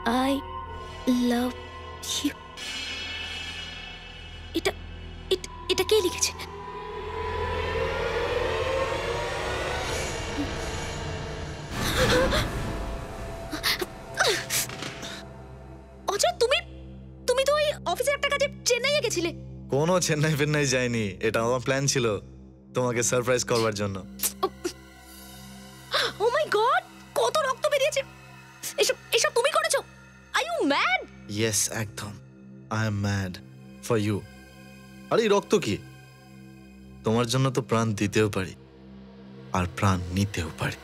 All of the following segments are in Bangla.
I love you. এটা এটা কে লিখেছে? অজয়, তুমি তো ওই অফিসের একটা কাজে চেন্নাইয়ে গেছিলে। কোনো চেন্নাই ফেন্নাই যায়নি, এটা আমার প্ল্যান ছিল তোমাকে সারপ্রাইজ করবার জন্য। ও মাই গড, কত রক্ত বেরিয়েছে! এসব তুমি করেছো? Are you mad? ইয়েস, একদম। I am mad for you. আরে এই রক্ত কি? তোমার জন্য তো প্রাণ দিতেও পারি আর প্রাণ নিতেও পারি।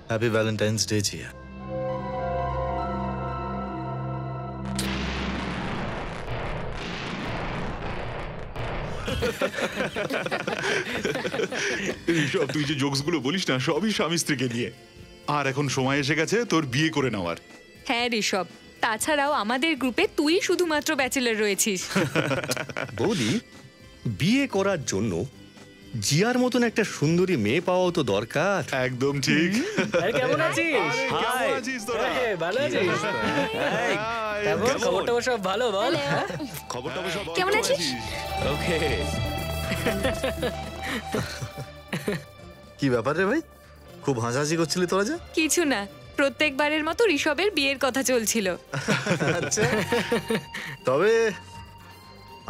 Happy Valentine's day Zia. Rishabh, তুই যে জোকস গুলো বলিস না সবই স্বামী স্ত্রীকে নিয়ে। আর এখন সময় এসে গেছে তোর বিয়ে করে নেওয়ার। হ্যাঁ ঋষভ, তাছাড়াও আমাদের গ্রুপে তুই শুধুমাত্র ব্যাচেলর রয়েছিস। বৌদি, বিয়ে করার জন্য জিয়ার মতন একটা সুন্দরী মেয়ে পাওয়াও তো দরকার। একদম ঠিক। কেমন আছিস? কেমন আছিস তোরা? ভালো আছিস? খবরটা সব ভালো বল। খবরটা সব কেমন আছিস? ওকে। কি ব্যাপার রে ভাই, খুব হাসাহাসি করছিলি তোরা যে? কিছু না, প্রত্যেকবারের মতো ঋষভের বিয়ের কথা চলছিল। আচ্ছা, তবে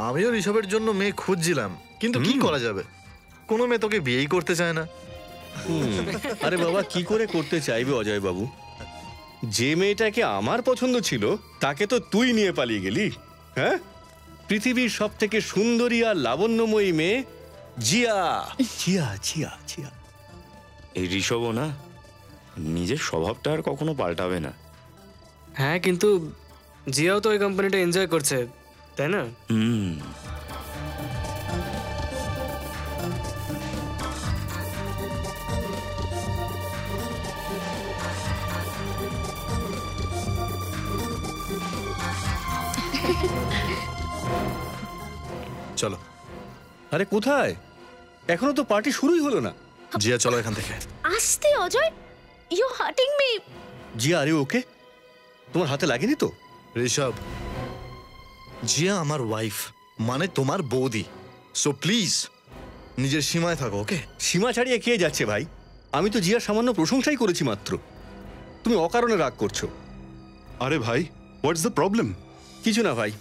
আমিও ঋষভের জন্য মেয়ে খুঁজছিলাম, কিন্তু কি করা যাবে, কোনো মেয়ে তোকে বিয়েই করতে চায় না। আরে বাবা, কি করে করতে চাইবে অজয় বাবু? যে মেয়েটাকে আমার পছন্দ ছিল তাকে তো তুই নিয়ে পালিয়ে গেলি। হ্যাঁ, পৃথিবীর সব থেকে সুন্দরী আর লাবণ্যময়ী মেয়ে জিয়া। জিয়া জিয়া জিয়া। এই ঋষভও না নিজের স্বভাবটা আর কখনো পাল্টাবে না। হ্যাঁ, কিন্তু জিয়াও তো ওই কোম্পানিটা এনজয় করছে, তাই না? চলো। আরে কোথায়? এখনো তো পার্টি শুরুই হলো না। জিয়া চলো এখান থেকে। আস্তে Ajay, you hurting me. Jiya, আরে ওকে? তোমার হাতে লাগেনি তো? ঋষভ, জিয়া আমার ওয়াইফ, মানে তোমার বৌদি, সো প্লিজ নিজের সীমায় থাকো, ওকে? সীমা ছাড়িয়ে কে যাচ্ছে ভাই? আমি তো জিয়ার সামান্য প্রশংসাই করেছি মাত্র। তুমি অকারণে রাগ করছো। আরে ভাই, হোয়াটস দ্য প্রবলেম? কিছু না ভাই,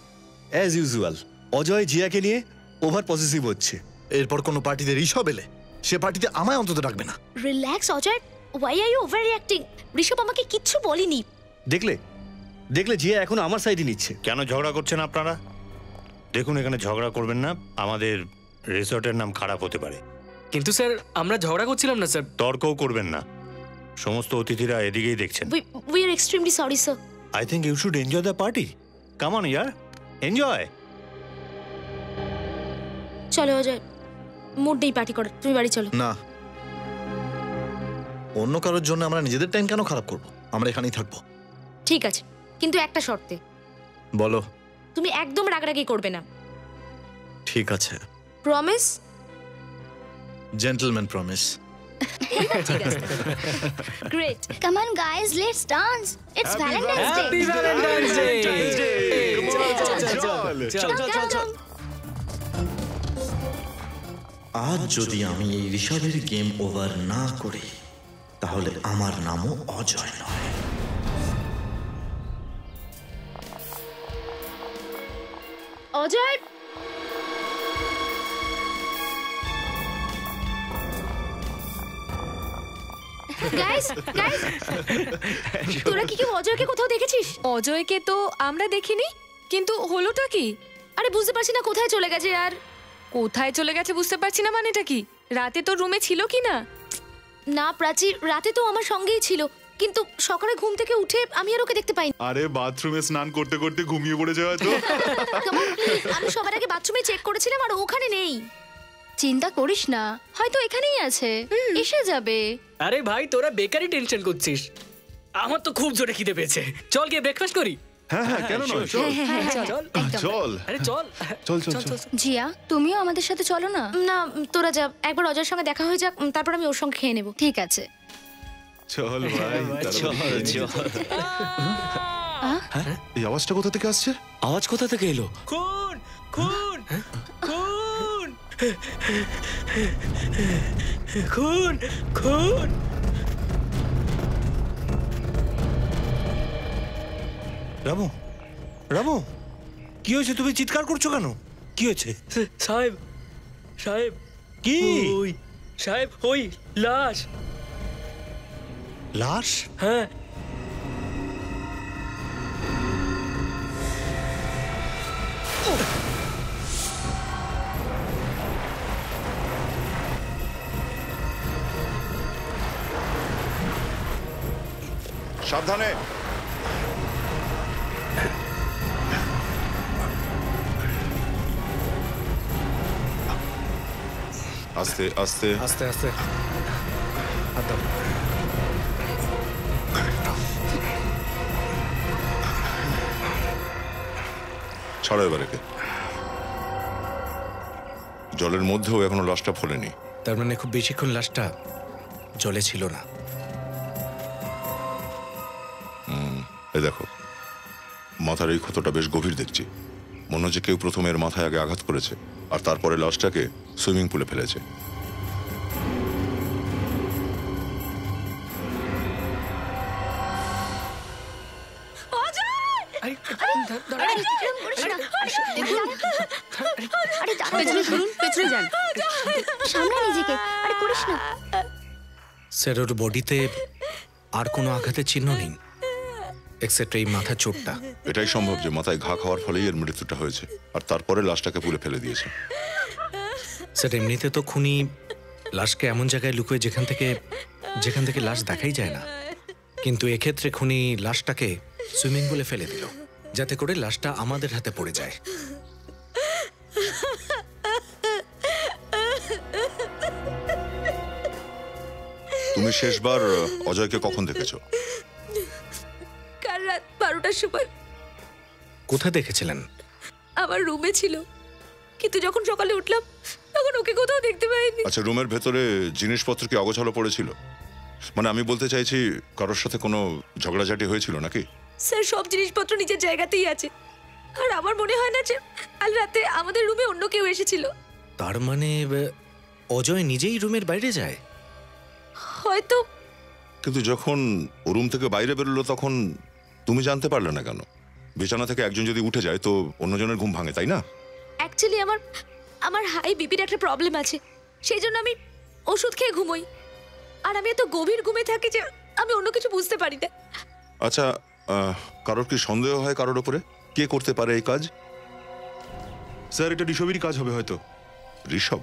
অ্যাজ ইউজুয়াল অজয় জিয়াকে নিয়ে ওভার পসেসিভ হচ্ছে। এরপর কোনো পার্টিতে ঋষভ এলে সে পার্টিতে আমায় অন্তত ডাকবে না। Relax Ajay, why are you over reacting? Rishabh আমাকে কিচ্ছু বলেনি। দেখলে দেখলে জিয়া এখন আমার সাইডে নিচ্ছে। কেন ঝগড়া করছেন আপনারা? দেখুন, এখানে ঝগড়া করবেন না, আমাদের রিসর্টের নাম খারাপ হতে পারে। কিন্তু স্যার, আমরা ঝগড়া করছিলাম না স্যার। তর্কও করবেন না, সমস্ত অতিথিরা এদিকেই দেখছেন। We are extremely sorry sir. I think you should enjoy the party. Come on ইয়ার, এনজয়। চলো অজয়, মুড নেই পার্টি করার, তুমি বাড়ি চলো। না, অন্য কারোর জন্য আমরা নিজেদের টাইম কেন খারাপ করব? আমরা এখানেই থাকবো। ঠিক আছে, কিন্তু একটা শর্তে। বলো। তুমি একদম রাগারাগি করবে না। ঠিক আছে। প্রমিস? Gentleman promise. ঠিক আছে। Great, come on guys, let's dance, it's Valentine's Day. Happy Valentine's Day. চল। আজ যদি আমি এই ঋষভের গেম ওভার না করি তাহলে আমার নামও অজয় নয়। অজয়, গাইস তোরা কি কেউ অজয়কে কোথাও দেখেছিস? অজয়কে তো আমরা দেখিনি, কিন্তু হলোটা কি? আরে বুঝতে পারছি না কোথায় চলে গেছে। আর কোথায় চলে গেছে বুঝতে পারছি না মানেটা কি? রাতে তো রুমে ছিল কি না? না প্রাচী, রাতে তো আমার সঙ্গেই ছিল, কিন্তু সকালে ঘুম থেকে উঠে আমি আর ওকে দেখতে পাইনি। আরে বাথরুমে স্নান করতে করতে ঘুমিয়ে পড়েছে হয়তো। Come on, please, আমি সবার আগে বাথরুমে চেক করেছিলাম আর ওখানে নেই। চিন্তা করিস না, হয়তো এখানেই আছে, এসে যাবে। আরে ভাই, তোরা বেকারি টেনশন করছিস, আমার তো খুব জোরে খিদে পেয়েছে। চল গিয়ে ব্রেকফাস্ট করি। হ্যাঁ হ্যাঁ, কেন নয়, চল চল। আরে চল চল চল চল। জিয়া, তুমিও আমাদের সাথে চলো না। না, তোরা যা, একবার অজয়ের সঙ্গে দেখা হয়ে যাক, তারপর আমি ওর সঙ্গে খেয়ে নেব। ঠিক আছে। চল ভাই, চল চল। এই আওয়াজটা কোথা থেকে আসছে? আওয়াজ কোথা থেকে এলো? খুন খুন খুন খুন খুন। রামু, রামু, কি হয়েছে? তুমি চিৎকার করছো কেন? কি হয়েছে? সাহেব, সাহেব, কি? ওই সাহেব, ওই লাশ। লাশ? হ্যাঁ, সাবধানে। আস্তে আস্তে। আস্তে আস্তে। হাত দাও। ছাড়ো এবার একে। জলের মধ্যেও এখনো লাশটা ফোলেনি। তার মানে খুব বেশিক্ষণ লাশটা জলে ছিল না। এই দেখো, মাথার এই ক্ষতটা বেশ গভীর দেখছি। মনে হচ্ছে কেউ প্রথমে এর মাথায় আগে আঘাত করেছে আর তারপরে লাশটাকে সুইমিং পুলে ফেলেছে। পেছনে সরুন, পেছনে যান। সামনে নিজেকে, আরে করিস না। স্যার, ওর বডিতে আর কোনো আঘাতের চিহ্ন নেই এক্সেপ্ট এই মাথার চোটটা। এটাই সম্ভব যে মাথায় ঘা খাওয়ার ফলেই এর মৃত্যুটা হয়েছে আর তারপরে লাশটাকে পুলে ফেলে দিয়েছে। স্যার, এমনিতে তো খুনি লাশকে এমন জায়গায় লুকোয় যেখান থেকে লাশ দেখাই যায় না, কিন্তু এক্ষেত্রে খুনি লাশটাকে সুইমিং পুলে ফেলে দিল যাতে করে লাশটা আমাদের হাতে পড়ে যায়। তুমি শেষবার অজয়কে কখন দেখেছো? কাল রাত 12টার সময় কোথায় দেখেছিলেন? আমার রুমে ছিল, কিন্তু যখন সকালে উঠলাম তখন ওকে কোথাও দেখতে পাইনি। আচ্ছা, রুমের ভেতরে জিনিসপত্র কি অগোছালো পড়েছিল? মানে আমি বলতে চাইছি কারোর সাথে কোনো ঝগড়াঝাটি হয়েছিল নাকি? স্যার, সব জিনিসপত্র নিজের জায়গাতেই আছে, আর আমার মনে হয় না যে কাল রাতে আমাদের রুমে অন্য কেউ এসেছিল। তার মানে অজয় নিজেই রুমের বাইরে যায়? হয়তো। কিন্তু যখন ও রুম থেকে বাইরে বেরোলো তখন তুমি জানতে পারলে না কেন? বিছানা থেকে একজন যদি উঠে যায় তো অন্যজনের ঘুম ভাঙে, তাই না? অ্যাকচুয়ালি আমার হাই বিপির একটা প্রবলেম আছে, সেই জন্য আমি ওষুধ খেয়ে ঘুমোই, আর আমি এত গভীর ঘুমে থাকি যে আমি অন্য কিছু বুঝতে পারি না। আচ্ছা, কারোর কি সন্দেহ হয় কারোর ওপরে? কে করতে পারে এই কাজ? স্যার, এটা ঋষভেরই কাজ হবে হয়তো। ঋষভ?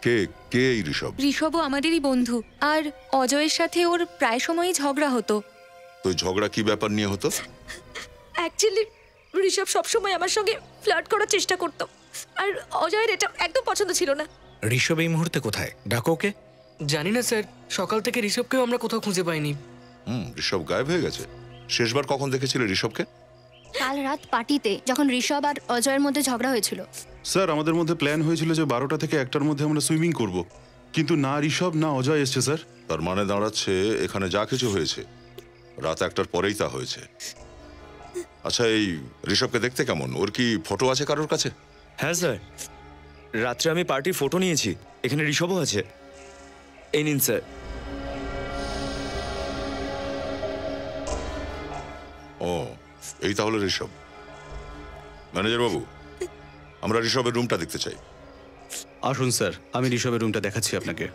কে কে এই ঋষভ? ঋষভও আমাদেরই বন্ধু, আর অজয়ের সাথে ওর প্রায় সময়ই ঝগড়া হতো। তো ঝগড়া কি ব্যাপার নিয়ে হতো? অ্যাকচুয়ালি ঋষভ সবসময় আমার সঙ্গে ফ্লার্ট করার চেষ্টা করতো, আর অজয়ের এটা একদম পছন্দ ছিল না। ঋষভ এই মুহূর্তে কোথায়? ডাকো ওকে। জানি না স্যার, সকাল থেকে ঋষভকেও আমরা কোথাও খুঁজে পাইনি। ঋষভ গায়েব হয়ে গেছে। শেষবার কখন দেখেছিলে ঋষভকে? কাল রাত পার্টিতে যখন ঋষভ আর অজয়ের মধ্যে ঝগড়া হয়েছিল। স্যার, আমাদের মধ্যে প্ল্যান হয়েছিল যে 12টা থেকে 1টার মধ্যে আমরা সুইমিং করব, কিন্তু না ঋষভ না অজয় এসছে স্যার। তার মানে দাঁড়াচ্ছে এখানে যা কিছু হয়েছে রাত 1টার পরেই তা হয়েছে। আচ্ছা, এই ঋষভকে দেখতে কেমন? ওর কি ফটো আছে কারোর কাছে? হ্যাঁ স্যার, রাত্রে আমি পার্টির ফটো নিয়েছি, এখানে ঋষভও আছে। এই নিন স্যার। ও, এই তাহলে ঋষভ। ম্যানেজার বাবু, আমরা ঋষভের রুমটা দেখতে চাই। আসুন স্যার, আমি ঋষভের রুমটা দেখাচ্ছি আপনাকে।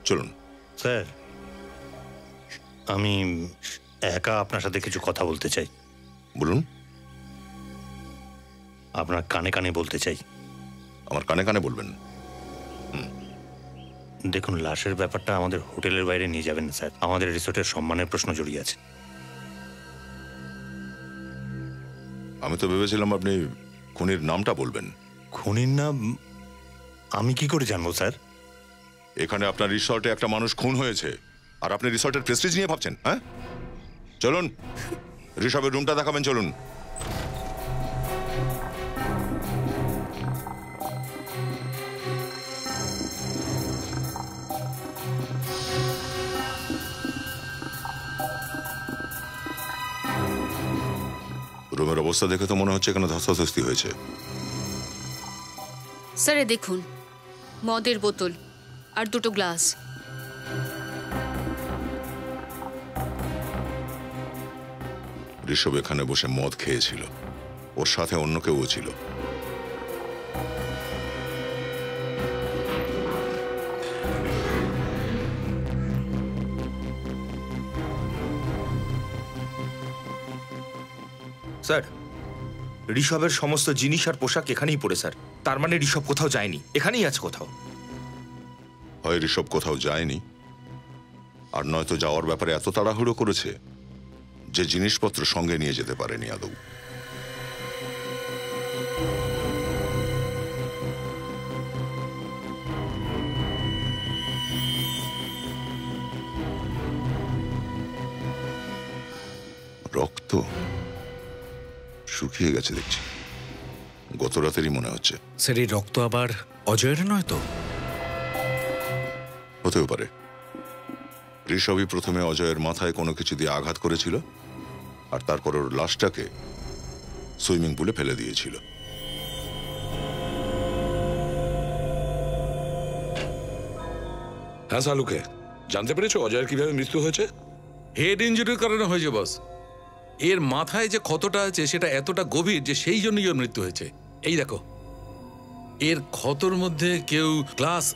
চলুন। স্যার, আমি একা আপনার সাথে কিছু কথা বলতে চাই। বলুন। আপনার কানে কানে বলতে চাই। আমার কানে কানে বলবেন? দেখুন, লাশের ব্যাপারটা আমাদের হোটেলের বাইরে নিয়ে যাবেন না স্যার, আমাদের রিসোর্টের সম্মানের প্রশ্ন জড়িয়ে আছে। আমি তো ভেবেছিলাম আপনি খুনির নামটা বলবেন। খুনির নাম আমি কি করে জানবো স্যার? এখানে আপনার রিসর্টে একটা মানুষ খুন হয়েছে আর আপনি রিসর্টের প্রেস্টিজ নিয়ে ভাবছেন? হ্যাঁ, চলুন ঋষভের রুমটা দেখাবেন, চলুন। অবস্থা দেখে তো মনে হচ্ছে এখানে ধস্তাধস্তি হয়েছে। স্যার এ দেখুন, মদের বোতল আর দুটো গ্লাস। ঋষভ এখানে বসে মদ খেয়েছিল, ওর সাথে অন্য কেউ ছিল। স্যার, ঋষভের সমস্ত জিনিস আর পোশাক এখানেই পড়ে স্যার। তার মানে ঋষভ কোথাও যায়নি, এখানেই আছে কোথাও। হয় ঋষভ কোথাও যায়নি, আর নয়তো যাওয়ার ব্যাপারে এত তাড়াহুড়ো করেছে যে জিনিসপত্র সঙ্গে নিয়ে যেতে পারেনি আদৌ। রক্ত শুকিয়ে গেছে দেখছি, গত রাতেরই মনে হচ্ছে। স্যার এই রক্ত আবার অজয়ের নয় তো? হতেও পারে। ঋষভই প্রথমে অজয়ের মাথায় কোনো কিছু দিয়ে আঘাত করেছিল, আর তারপর ওর লাশটাকে সুইমিং পুলে ফেলে দিয়েছিল। হ্যাঁ সালুকে, জানতে পেরেছো অজয়ের কিভাবে মৃত্যু হয়েছে? হেড ইঞ্জুরির কারণে হয়েছে বস। এর মাথায় যে ক্ষতটা আছে সেটা এতটা গভীর যে সেই জন্যই ওর মৃত্যু হয়েছে। এই দেখো, এর ক্ষতর মধ্যে কেউ গ্লাস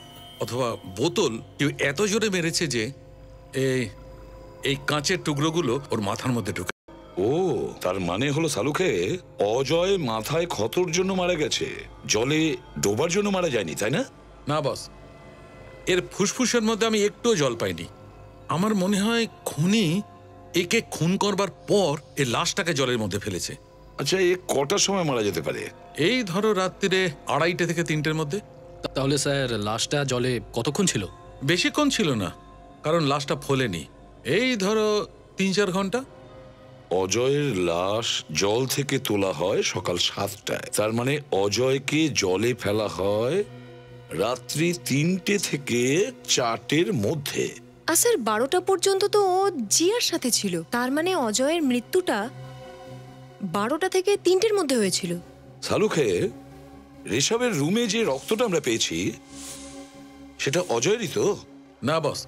অথবা বোতল কেউ এত জোরে মেরেছে যে এই কাঁচের টুকরোগুলো ওর মাথার মধ্যে ঢুকে। ও, তার মানে হলো সালুকে অজয় মাথায় ক্ষতর জন্য মারা গেছে, জলে ডোবার জন্য মারা যায়নি, তাই না? না বস, এর ফুসফুসের মধ্যে আমি একটুও জল পাইনি। আমার মনে হয় খুনি একে খুন করবার পর এই লাশটাকে জলের মধ্যে ফেলেছে। আচ্ছা, এ কটার সময় মারা যেতে পারে? এই ধরো রাত্রিরে 2:30 থেকে 3টের মধ্যে। তাহলে স্যার লাশটা জলে কতক্ষণ ছিল? বেশিক্ষণ ছিল না, কারণ লাশটা ফোলেনি। এই ধরো 3-4 ঘন্টা। অজয়ের লাশ জল থেকে তোলা হয় সকাল 7টায়, তার মানে অজয়কে জলে ফেলা হয় রাত্রি 3টে থেকে 4টের মধ্যে। আর স্যার 12টা পর্যন্ত তো ও জিয়ার সাথে ছিল, তার মানে অজয়ের মৃত্যুটা 12টা থেকে 3টের মধ্যে হয়েছিল। সালুকে, ঋষভের রুমে যে রক্তটা আমরা পেয়েছি সেটা অজয়েরই তো? না বস,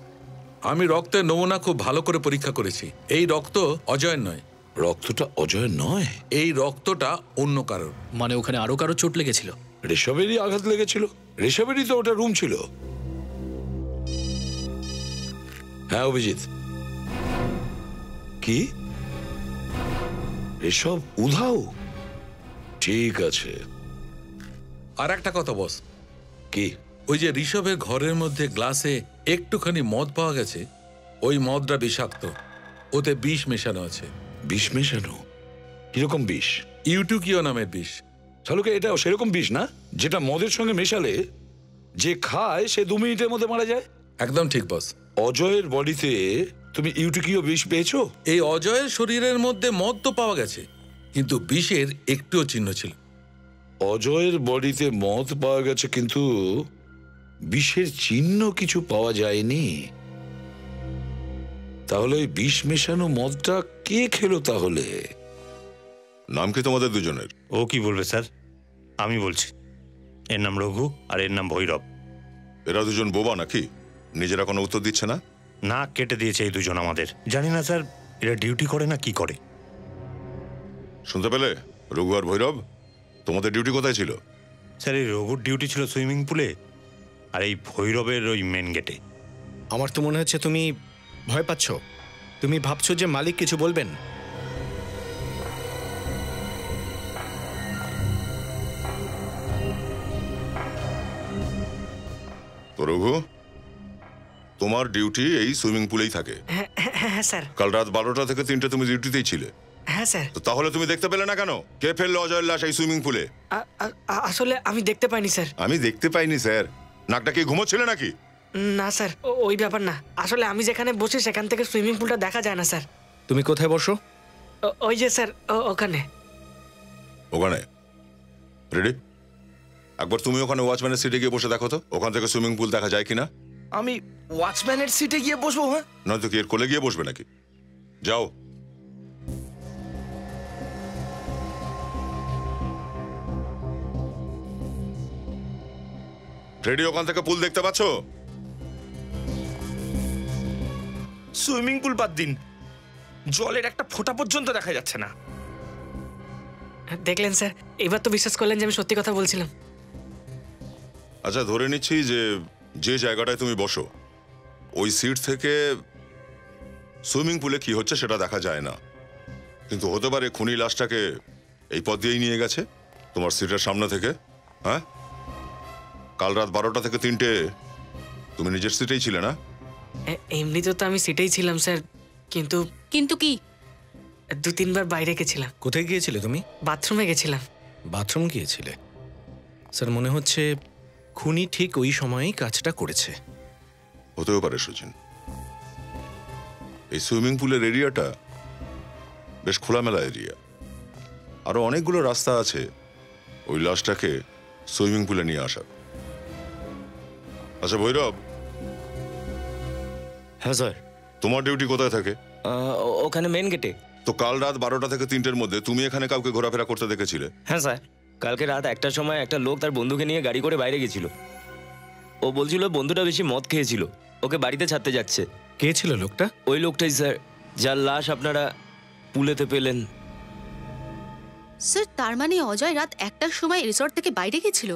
আমি রক্তের নমুনা খুব ভালো করে পরীক্ষা করেছি। এই রক্ত অজয়ের নয়। রক্তটা অজয়ের নয়? এই রক্তটা অন্য কারোর। মানে ওখানে আরো কারো চোট লেগেছিল? ঋষভেরই আঘাত লেগেছিল, ঋষভেরই তো ওটা রুম ছিল। হ্যাঁ অভিজিৎ, কি ঋষভ উধাও? ঠিক আছে। আর একটা কথা বস। কি? ওই যে ঋষভের ঘরের মধ্যে গ্লাসে একটুখানি মদ পাওয়া গেছে, ওই মদটা বিষাক্ত, ওতে বিষ মেশানো আছে। বিষ মেশানো? কিরকম বিষ? ইউটুকিও নামের বিষ। সালুকে, এটাও সেরকম বিষ না যেটা মদের সঙ্গে মেশালে যে খায় সে 2 মিনিটের মধ্যে মারা যায়? একদম ঠিক বস। অজয়ের বডিতে তুমি ইউটুকিও বিষ পেয়েছো? এই অজয়ের শরীরের মধ্যে মদ তো পাওয়া গেছে, কিন্তু বিষের একটুও চিহ্ন ছিল। অজয়ের বডিতে মদ পাওয়া গেছে কিন্তু বিষের চিহ্ন কিছু পাওয়া যায়নি। তাহলে ওই বিষ মেশানো মদটা কে খেলো তাহলে? নাম কি তোমাদের দুজনের? ও কি বলবে স্যার, আমি বলছি। এর নাম রঘু আর এর নাম ভৈরব। এরা দুজন বোবা নাকি? নিজেরা কোনো উত্তর দিচ্ছে না। না কেটে দিয়েছে এই দুজন আমাদের। জানি না স্যার, এরা ডিউটি করে না কি করে। শুনতে পেলে রঘু আর ভৈরব? তোমাদের ডিউটি কোথায় ছিল? স্যার এই রঘুর ডিউটি ছিল সুইমিং পুলে, আর এই ভৈরবের ওই মেন গেটে। আমার তো মনে হচ্ছে তুমি ভয় পাচ্ছ। তুমি ভাবছো যে মালিক কিছু বলবেন। তো রঘু, তোমার ডিউটি এই সুইমিং পুলেই থাকে? হ্যাঁ স্যার। কাল রাত 12টা থেকে 3টে তুমি ডিউটিতেই ছিলে? হ্যাঁ স্যার। তো তাহলে তুমি দেখতে পেলে না কেন কে ফেললো অজয়ের লাশ এই সুইমিং পুলে? আসলে আমি দেখতে পাইনি স্যার। আমি দেখতে পাইনি স্যার? নাকটা কি ঘুমোচ্ছিলে নাকি? না স্যার, ওই ব্যাপার না। আসলে আমি যেখানে বসি সেখান থেকে সুইমিং পুলটা দেখা যায় না স্যার। তুমি কোথায় বসো? ওই যে স্যার, ওখানে। ওখানে? রেডি? একবার তুমি ওখানে ওয়াচম্যানের সিটে গিয়ে বসে দেখো তো ওখান থেকে সুইমিং পুল দেখা যায় কিনা। আমি ওয়াচম্যানের সিটে গিয়ে বসবো? হ্যাঁ, নয়তো কি এর কোলে গিয়ে বসবে নাকি? যাও। ফ্রেডি ওখান থেকে পুল দেখতে পাচ্ছো? সুইমিং পুল বাদ দিন, জলের একটা ফোঁটা পর্যন্ত দেখা যাচ্ছে না। দেখলেন স্যার, এবার তো বিশ্বাস করলেন যে আমি সত্যি কথা বলছিলাম। আচ্ছা, ধরে নিচ্ছি যে যে জায়গাটায় তুমি বসো ওই সিট থেকে সুইমিং পুলে কি হচ্ছে সেটা দেখা যায় না, কিন্তু হতে পারে খুনি লাশটাকে এই পথ দিয়েই নিয়ে গেছে তোমার সিটের সামনে থেকে। হ্যাঁ, কাল রাত 12টা থেকে 3টে তুমি নিজের সিটেই ছিলে না? এমনিতে তো আমি সিটেই ছিলাম স্যার, কিন্তু কিন্তু কি 2-3 বার বাইরে গেছিলাম। কোথায় গিয়েছিলে তুমি? বাথরুমে গেছিলাম। বাথরুম গিয়েছিলে? স্যার মনে হচ্ছে খুনি ঠিক ওই সময়েই কাজটা করেছে। হতেও পারে সুজিন, এই সুইমিং পুলের এরিয়াটা বেশ খোলামেলা এরিয়া, আরো অনেকগুলো রাস্তা আছে ওই লাশটাকে সুইমিং পুলে নিয়ে আসার। আচ্ছা ভৈরব। হ্যাঁ স্যার। তোমার ডিউটি কোথায় থাকে? ওখানে মেন গেটে। তো কাল রাত 12টা থেকে 3টের মধ্যে তুমি এখানে কাউকে ঘোরাফেরা করতে দেখেছিলে? হ্যাঁ স্যার, কালকে রাত 1টার সময় একটা লোক তার বন্ধুকে নিয়ে গাড়ি করে বাইরে গেছিল। ও বলছিল বন্ধুটা বেশি মদ খেয়েছিল, ওকে বাড়িতে ছাড়তে যাচ্ছে। কে ছিল লোকটা? ওই লোকটাই স্যার, যার লাশ আপনারা পুলেতে পেলেন। স্যার, তার মানে অজয় রাত 1টার সময় রিসর্ট থেকে বাইরে গেছিল?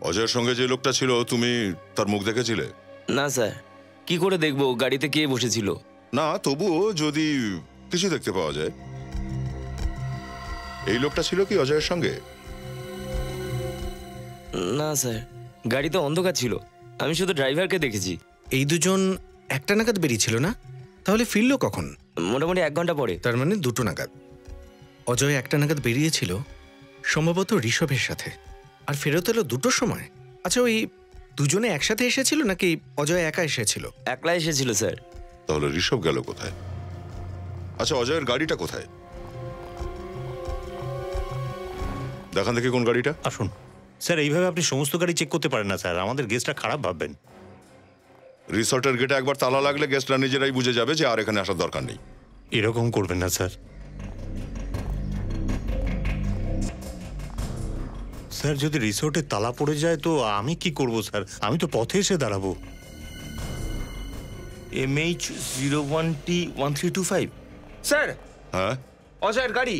অজয়ের সঙ্গে যে লোকটা ছিল তুমি তার মুখ দেখেছিলে? না স্যার, কি করে দেখবো, গাড়িতে কে বসেছিল? না, তবুও যদি কিছু দেখতে পাওয়া যায়। এই লোকটা ছিল কি অজয়ের সঙ্গে? না স্যার, গাড়িতে অন্ধকার ছিল, আমি শুধু ড্রাইভারকে দেখেছি। এই দুজন 1টা নাগাদ বেরিয়েছিল না? তাহলে ফিরলো কখন? মোটামুটি 1 ঘন্টা পরে। তার মানে 2টো নাগাদ। অজয় 1টা নাগাদ বেরিয়েছিল সম্ভবত ঋষভের সাথে, আর ফেরত এলো 2টোর সময়। আচ্ছা, ওই দুজনে একসাথে এসেছিল নাকি অজয় একা এসেছিল? একলা এসেছিল স্যার। তাহলে ঋষভ গেল কোথায়? আচ্ছা, অজয়ের গাড়িটা কোথায়? দেখান দেখি কোন গাড়িটা। আসুন স্যার, এইভাবে আপনি সমস্ত গাড়ি চেক করতে পারেন না স্যার, আমাদের গেস্টটা খারাপ ভাববেন। রিসর্টের গেটে একবার তালা লাগলে গেস্টরা নিজেরাই বুঝে যাবে যে আর এখানে আসার দরকার নেই। এরকম করবেন না স্যার। স্যার, যদি রিসোর্টে তালা পড়ে যায় তো আমি কি করব স্যার? আমি তো পথে এসে দাঁড়াবো। MH01T1325 sir. হ্যাঁ, অজয়ের গাড়ি।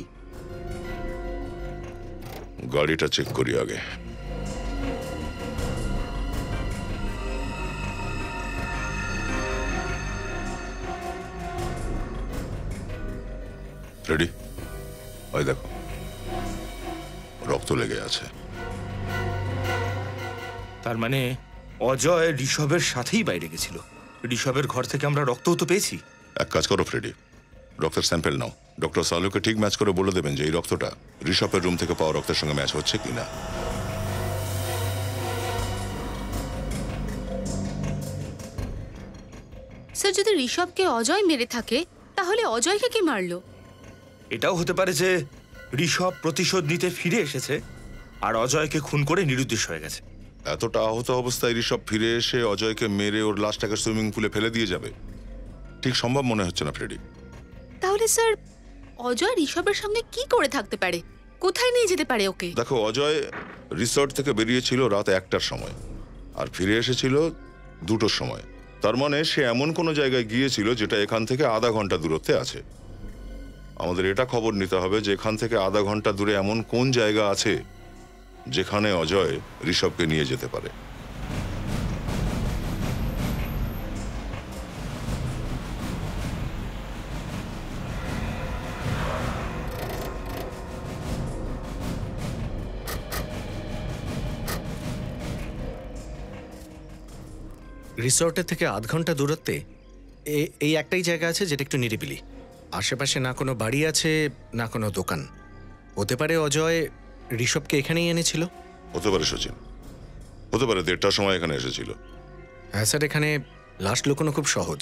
গাড়িটা চেক করি আগে। রেডি? ওই দেখো, রক্ত লেগে আছে। তার মানে অজয় ঋষভের সাথেই বাইরে গেছিল। ঋষভের ঘর থেকে আমরা রক্তও তো পেয়েছি। এক কাজ করো ফ্রেডি, রক্তের স্যাম্পেল নাও। ডক্টর সালুকে ঠিক ম্যাচ করে বলে দেবেন যে এই রক্তটা ঋষভের রুম থেকে পাওয়া রক্তের সঙ্গে ম্যাচ হচ্ছে কিনা। স্যার, যদি ঋষভকে অজয় মেরে থাকে তাহলে অজয়কে কি মারলো? এটাও হতে পারে যে ঋষভ প্রতিশোধ নিতে ফিরে এসেছে আর অজয়কে খুন করে নিরুদ্দেশ হয়ে গেছে। এতটা আহত অবস্থায় ঋষভ ফিরে এসে অজয়কে মেরে ওর লাশটাকে সুইমিং পুলে ফেলে দিয়ে যাবে ঠিক সম্ভব মনে হচ্ছে না ফ্রেডি। তাহলে স্যার, অজয় ঋষভের সামনে কি করে থাকতে পারে? কোথায় নিয়ে যেতে পারে ওকে? দেখো, অজয় রিসর্ট থেকে বেরিয়েছিল রাত 1টার সময় আর ফিরে এসেছিল 2টোর সময়। তার মানে সে এমন কোনো জায়গায় গিয়েছিল যেটা এখান থেকে আধা ঘন্টা দূরত্বে আছে। আমাদের এটা খবর নিতে হবে যে এখান থেকে আধা ঘন্টা দূরে এমন কোন জায়গা আছে যেখানে অজয় ঋষভকে নিয়ে যেতে পারে। রিসর্টের থেকে আধ ঘন্টা দূরত্বে এই একটাই জায়গা আছে যেটা একটু নিরিবিলি। আশেপাশে না কোনো বাড়ি আছে না কোনো দোকান। হতে পারে অজয় ঋষভকে এখানেই এনেছিল। হতে পারে সচিন, হতে পারে 1:30টার সময় এখানে এসেছিল। হ্যাঁ স্যার, এখানে লাশ লুকোনো খুব সহজ,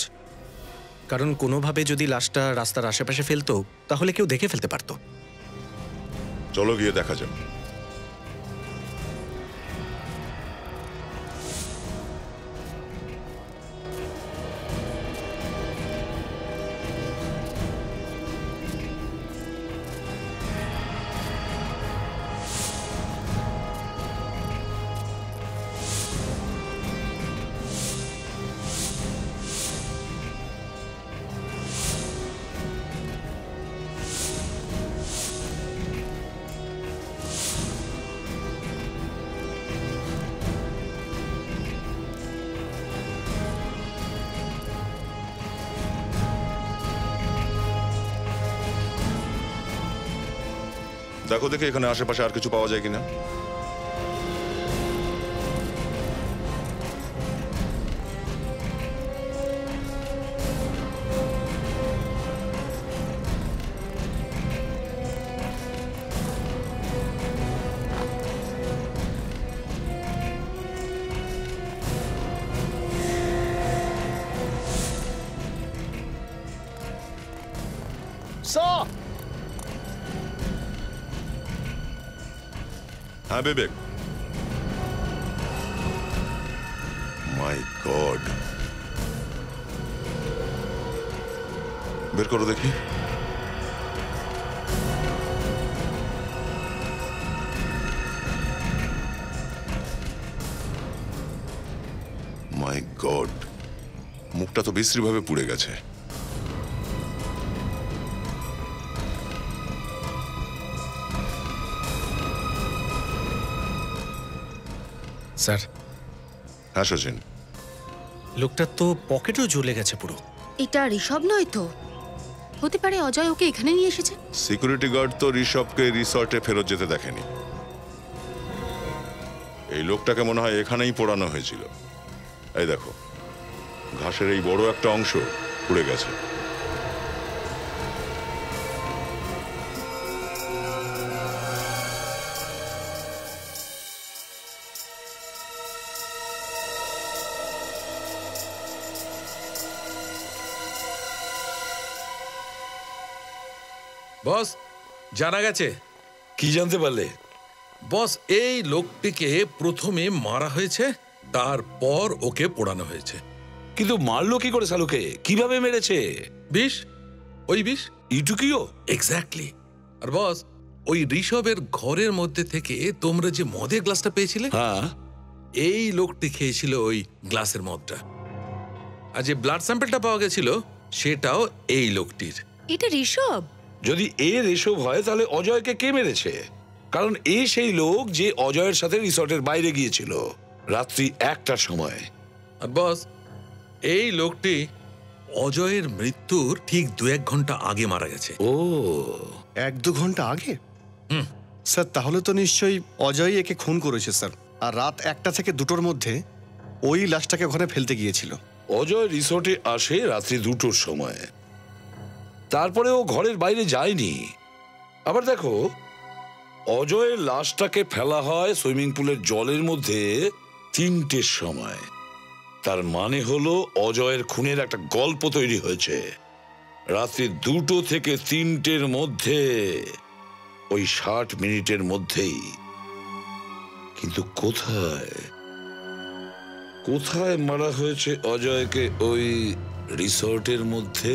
কারণ কোনোভাবে যদি লাশটা রাস্তার আশেপাশে ফেলতো তাহলে কেউ দেখে ফেলতে পারতো। চলো গিয়ে দেখা যাক। দেখো দেখে এখানে আশেপাশে আর কিছু পাওয়া যায় কিনা। হ্যাঁ বিবেক। মাই গড, বের করো দেখি। মাই গড, মুখটা তো বিশ্রীভাবে পুড়ে গেছে। স্যার। হ্যাঁ সচিন। লোকটার তো পকেটও জ্বলে গেছে পুরো। এটা ঋষভ নয় তো? হতে পারে অজয় ওকে এখানে নিয়ে এসেছে। সিকিউরিটি গার্ড তো ঋষভকে রিসর্টে ফেরত যেতে দেখেনি। এই লোকটাকে মনে হয় এখানেই পোড়ানো হয়েছিল। এই দেখো, ঘাসের এই বড় একটা অংশ পুড়ে গেছে। বস, জানা গেছে। কি জানতে পারলে? বস, এই লোকটিকে প্রথমে মারা হয়েছে, তারপর ওকে পোড়ানো হয়েছে। কিন্তু মারলো কি করে শালুকে? কিভাবে মেরেছে? বিষ, ওই বিষ। ইটুকিও? এক্স্যাক্টলি। আর বস, ওই ঋষভের ঘরের মধ্যে থেকে তোমরা যে মদের গ্লাসটা পেয়েছিলে, হ্যাঁ, এই লোকটি খেয়েছিল ওই গ্লাসের মদটা। আর যে ব্লাড স্যাম্পলটা পাওয়া গেছিল সেটাও এই লোকটির। এটা ঋষভ? যদি এ ঋষভ হয় তাহলে অজয়কে কে মেরেছে? কারণ এ সেই লোক যে অজয়ের সাথে রিসর্টের বাইরে গিয়েছিল রাত্রি 1টার সময়। আর বস, এই লোকটি অজয়ের মৃত্যুর ঠিক 2-1 ঘন্টা আগে মারা গেছে। ও, 1-2 ঘন্টা আগে? স্যার, তাহলে তো নিশ্চয়ই অজয় একে খুন করেছে স্যার। আর রাত 1টা থেকে 2টোর মধ্যে ওই লাশটাকে ওখানে ফেলতে গিয়েছিল। অজয় রিসর্টে আসে রাত্রি 2টোর সময়, তারপরে ও ঘরের বাইরে যায়নি। আবার দেখো, অজয়ের লাশটাকে ফেলা হয় সুইমিং পুলের জলের মধ্যে 3টের সময়। তার মানে হলো অজয়ের খুনের একটা গল্প তৈরি হয়েছে রাত্রি 2টো থেকে 3টের মধ্যে, ওই 60 মিনিটের মধ্যেই। কিন্তু কোথায় কোথায় মারা হয়েছে অজয়কে? ওই রিসর্টের মধ্যে?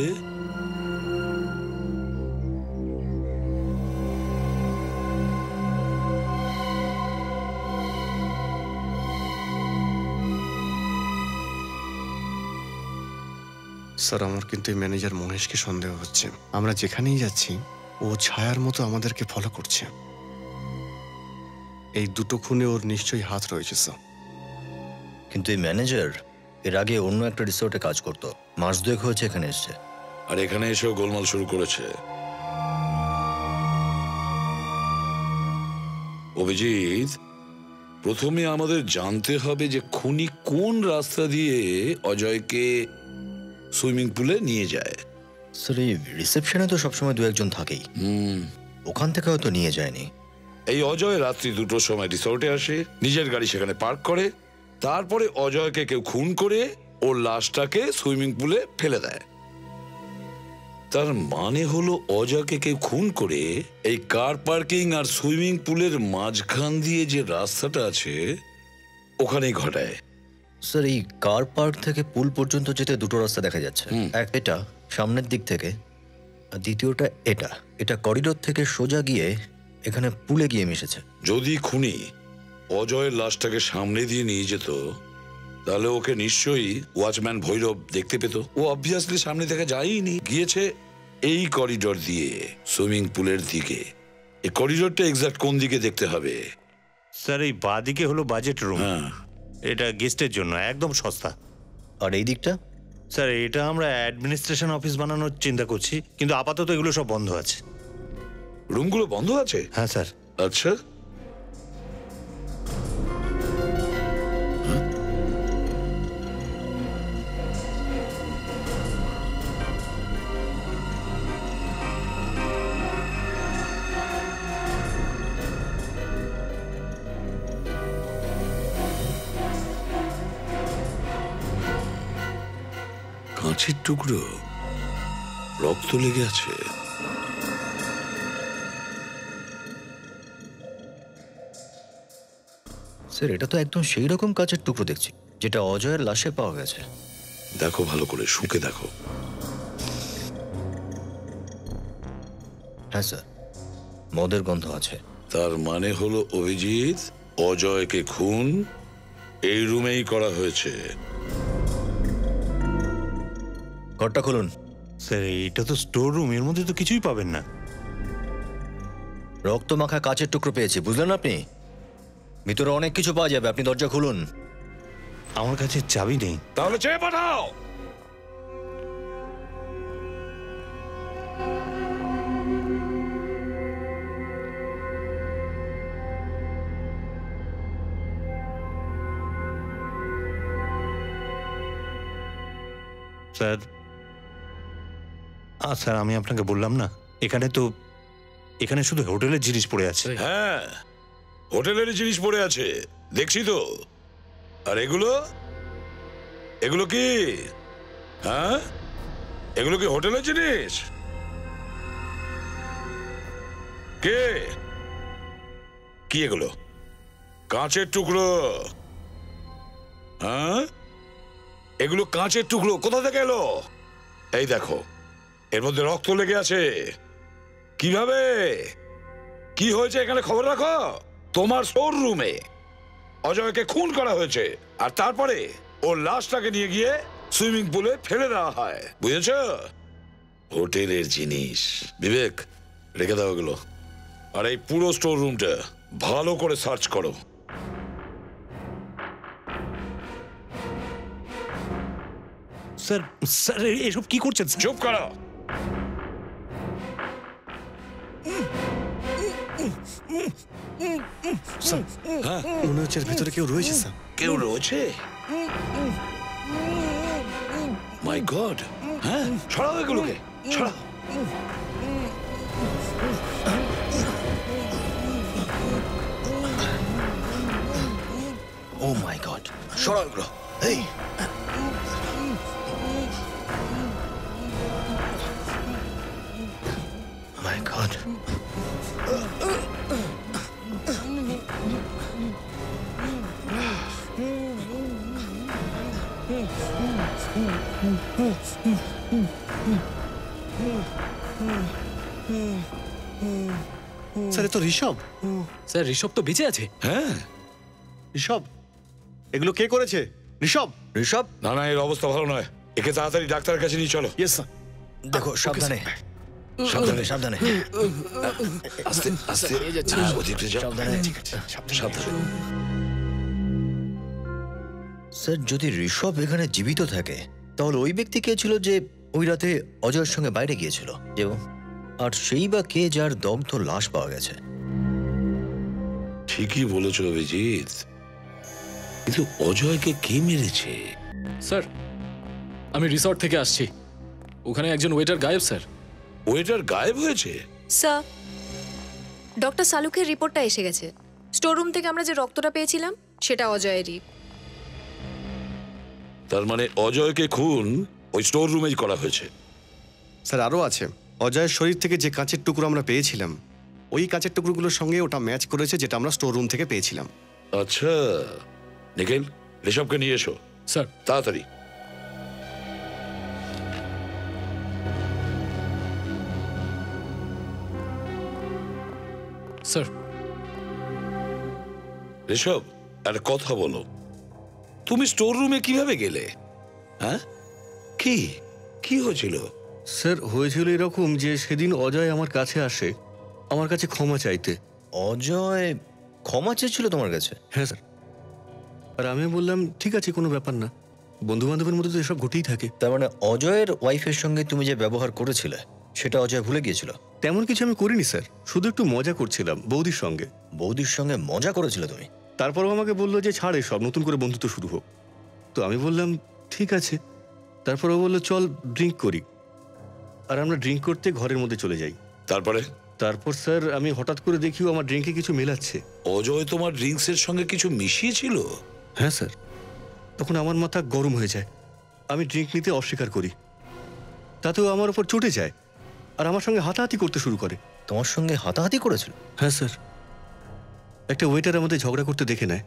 স্যার, আমার কিন্তু এই ম্যানেজার মহেশকে সন্দেহ হচ্ছে। আমরা যেখানেই যাচ্ছি ও ছায়ার মতো আমাদেরকে ফলো করছে। এই 2টো খুনে ওর নিশ্চয়ই হাত রয়েছে স্যার। কিন্তু এই ম্যানেজার এর আগে অন্য একটা রিসোর্টে কাজ করতো, মাস 2 হয়েছে এখানে এসছে। আর এখানে এসেও গোলমাল শুরু করেছে। অভিজিৎ, প্রথমে আমাদের জানতে হবে যে খুনি কোন রাস্তা দিয়ে অজয়কে সুইমিং পুলে নিয়ে যায়। স্যার, এই রিসেপশনে তো সবসময় 2-1 জন থাকেই। ওখান থেকে হয়তো নিয়ে যায়নি। এই অজয় রাত্রি 2টোর সময় রিসর্টে আসে, নিজের গাড়ি সেখানে পার্ক করে, তারপরে অজয়কে কেউ খুন করে ওর লাশটাকে সুইমিং পুলে ফেলে দেয়। তার মানে হলো অজয়কে কেউ খুন করে এই কার পার্কিং আর সুইমিং পুলের মাঝখান দিয়ে যে রাস্তাটা আছে ওখানেই ঘটায়। স্যার, এই কার পার্ক থেকে পুল পর্যন্ত যেতে 2টো রাস্তা দেখা যাচ্ছে। এক এটা সামনের দিক থেকে, আর দ্বিতীয়টা এটা। এটা করিডোর থেকে সোজা গিয়ে এখানে পুলে গিয়ে মিশেছে। যদি খুনি অজয়ের লাশটাকে সামনে দিয়ে নিয়ে যেত তাহলে ওকে নিশ্চয়ই ওয়াচম্যান ভৈরব দেখতে পেত। ও অবভিয়াসলি সামনে থেকে যায়নি, গিয়েছে এই করিডোর দিয়ে সুইমিং পুলের দিকে। এই করিডোরটা এক্সাক্ট কোন দিকে দেখতে হবে? স্যার, এই বাঁ দিকে হলো বাজেট রুম। এটা গেস্টের জন্য একদম সস্তা। আর এই দিকটা? স্যার, এটা আমরা অ্যাডমিনিস্ট্রেশন অফিস বানানোর চিন্তা করছি, কিন্তু আপাতত এগুলো সব বন্ধ আছে। রুমগুলো বন্ধ আছে? হ্যাঁ স্যার। আচ্ছা, কাঁচের টুকরো, রক্ত লেগে আছে। স্যার এটা তো একদম সেই রকম কাচের টুকরো দেখছি যেটা অজয়ের লাশে পাওয়া গেছে। দেখো ভালো করে, শুকে দেখো। হ্যাঁ স্যার, মদের গন্ধ আছে। তার মানে হলো অভিজিৎ, অজয়কে খুন এই রুমেই করা হয়েছে। ঘরটা খুলুন। স্যার এটা তো স্টোর রুম, এর মধ্যে তো কিছুই পাবেন না। রক্ত মাখা কাচের টুকরো পেয়েছি, বুঝলেন আপনি? ভিতরে অনেক কিছু পাওয়া যাবে, আপনি দরজা খুলুন। আমার কাছে চাবি নেই। তাহলে চেয়ে পাঠাও। স্যার স্যার আমি আপনাকে বললাম না, এখানে শুধু হোটেলের জিনিস পড়ে আছে। হ্যাঁ, হোটেলের জিনিস পড়ে আছে, দেখছি তো। আর এগুলো এগুলো কি? হ্যাঁ, এগুলো কি হোটেলের জিনিস? কে? কি এগুলো? কাঁচের টুকরো। হ্যাঁ, এগুলো কাঁচের টুকরো কোথা থেকে এলো? এই দেখো, এর মধ্যে রক্ত লেগে আছে। কিভাবে? কি হয়েছে এখানে খবর রাখো। তোমার স্টোর রুমে অজয়কে খুন করা হয়েছে, আর তারপরে ওর লাশটাকে নিয়ে গিয়ে সুইমিং পুলে ফেলে দেওয়া হয়, বুঝেছ? হোটেলের জিনিস। বিবেক, রেখে দাও এগুলো। আর এই পুরো স্টোর রুমটা ভালো করে সার্চ করো। স্যার স্যার এসব কি করছেন? চুপ করো। মনে হচ্ছে ভিতরে কেউ রয়েছে স্যার। কেউ রয়েছে? মাই গড! হ্যাঁ, ছড়াও এগুলোকে, ছড়াও। ও মাই গড, সরাও এগুলো। এই মাই গড, স্যার এ তো ঋষভ। স্যার ঋষভ তো বেঁচে আছে। হ্যাঁ, ঋষভ, এগুলো কে করেছে? ঋষভ, ঋষভ। না না, এর অবস্থা ভালো নয়, একে তাড়াতাড়ি ডাক্তারের কাছে নিয়ে চলো। Yes sir. দেখো, সাবধানে সাবধানে সাবধানে। আস্তে আস্তে, ওদিকে যাও। সাবধানে সাবধানে। স্যার যদি ঋষভ এখানে জীবিত থাকে তাহলে ওই ব্যক্তি কে ছিল যে ওই রাতে অজয়ের সঙ্গে বাইরে গিয়েছিল? আর সেই বা কে যার দগ্ধ লাশ পাওয়া গেছে? ঠিকই বলেছ অভিজিৎ, কিন্তু অজয়কে কে মেরেছে? স্যার আমি রিসর্ট থেকে আসছি, ওখানে একজন ওয়েটার গায়েব স্যার। ওয়েটার গায়েব হয়েছে? স্যার, ডক্টর সালুকের রিপোর্টটা এসে গেছে। স্টোররুম থেকে আমরা যে রক্তটা পেয়েছিলাম সেটা অজয়েরই। তার মানে অজয়কে খুন ওই স্টোর রুমেই করা হয়েছে। স্যার আরও আছে, অজয়ের শরীর থেকে যে কাঁচের টুকরো আমরা পেয়েছিলাম ওই কাঁচের টুকরোগুলোর সঙ্গে ওটা ম্যাচ করেছে যেটা আমরা স্টোর রুম থেকে পেয়েছিলাম। আচ্ছা, নিখিল, ঋষভকে নিয়ে এসো স্যার, তাড়াতাড়ি। স্যার। ঋষভ, একটা কথা বলো, তুমি স্টোর রুমে কিভাবে গেলে? হ্যাঁ, কি কি হয়েছিল? স্যার হয়েছিল এরকম যে সেদিন অজয় আমার কাছে আসে আমার কাছে ক্ষমা চাইতে। অজয় ক্ষমা চেয়েছিল তোমার কাছে? হ্যাঁ স্যার। আর আমি বললাম ঠিক আছে, কোনো ব্যাপার না, বন্ধু বান্ধবের মধ্যে তো এসব ঘটেই থাকে। তার মানে অজয়ের ওয়াইফের সঙ্গে তুমি যে ব্যবহার করেছিলে সেটা অজয় ভুলে গিয়েছিল? তেমন কিছু আমি করিনি স্যার, শুধু একটু মজা করছিলাম বৌদির সঙ্গে। বৌদির সঙ্গে মজা করেছিলে তুমি? তারপরও আমাকে বললো যে ছাড় এসব, নতুন করে বন্ধুত্ব শুরু হোক। তো আমি বললাম ঠিক আছে। তারপর ও বললো চল ড্রিঙ্ক করি, আর আমরা ড্রিঙ্ক করতে ঘরের মধ্যে চলে যাই। তারপর স্যার আমি হঠাৎ করে দেখিও আমার ড্রিঙ্কে কিছু মেলাচ্ছে। অজয় তোমার ড্রিঙ্কসের সঙ্গে কিছু মিশিয়েছিল? হ্যাঁ স্যার। তখন আমার মাথা গরম হয়ে যায়, আমি ড্রিঙ্ক নিতে অস্বীকার করি, তাতেও আমার উপর চটে যায় আর আমার সঙ্গে হাতাহাতি করতে শুরু করে। তোমার সঙ্গে হাতাহাতি করেছিল? হ্যাঁ স্যার। একটা ওয়েটার আমাদের ঝগড়া করতে দেখে নেয়,